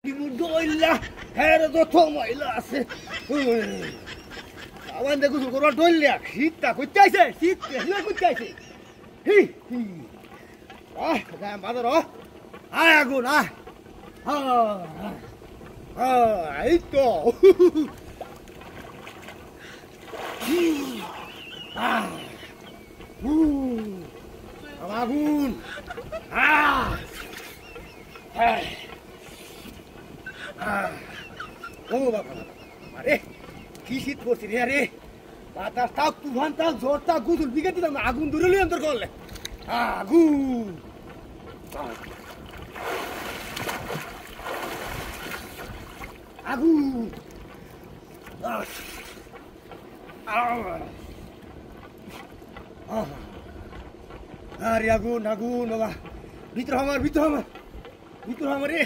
ডইলা হ্যাঁ যত মহিলা আছে আমার দেখো করবা ডইলা শীতটা করতে আইছে শীত করতে আইছে বাজার আয় আগুন এই তো আগুন ও বাবা আরে কি শীত পড়ছে রে আরে বাতাস তাক তুফান তাক ঝড় তাক গুজুল বিঘে দিলাম আগুন দূরে লিয়ে অন্তর করলে আগুন আগুন আরে আগুন আগুন বাবা ভিতর আমার রে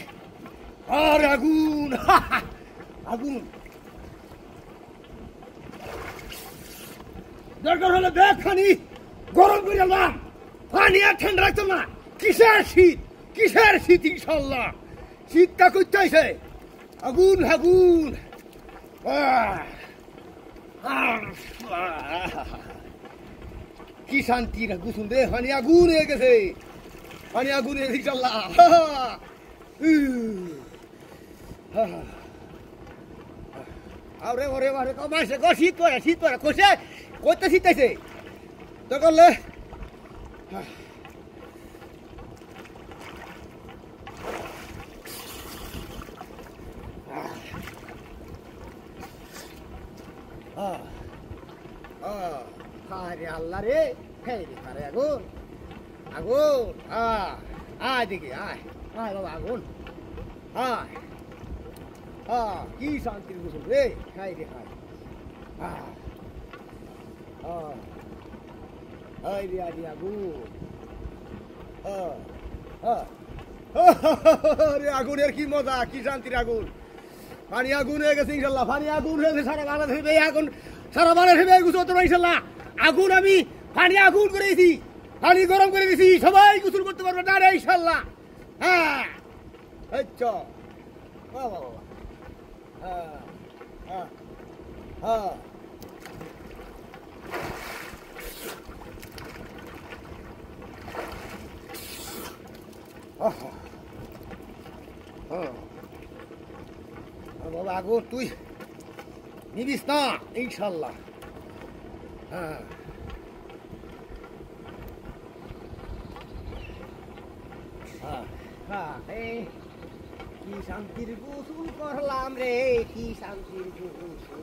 আরে আগুন আগুন দরকার হলে দেখ খানি গরম করে না পানি আর ঠান্ডা রাখতাম না কিসের শীত ইনশাল্লাহ শীতটা করতে আইছে আগুন আগুন কি শান্তি না গুছুন রে পানি আগুন হয়ে গেছে ইনশাল্লাহ আরে ওরে ওরে কমাইছে গো শীত পড়ে কোসে কইতে শীতাইছে তো করলে আরে আল্লাহ রে আরে আগুন আয় দেখি আয় বাবা আগুন কি শান্তির গোসল রে খাই রে খাই রে আরে আগুন রে আগুনের কি মজা কি শান্তির আগুন পানি আগুন হয়ে গেছে ইনশাল্লাহ পানি আগুন হয়ে গেছে সারা বাংলাদেশ আগুন সারা বাংলাদেশ গোসল তো ইনশাল্লাহ আগুন আমি পানি আগুন করে দিয়েছি পানি গরম করে দিয়েছি সবাই গোসল করতে পারবে না রে ইনশাল্লাহ আচ্ছা বাবা বাবা আগুন তুই নিবিস না ইনশাল্লাহ কি শান্তির গোসল করলাম রে কি শান্তির গোসল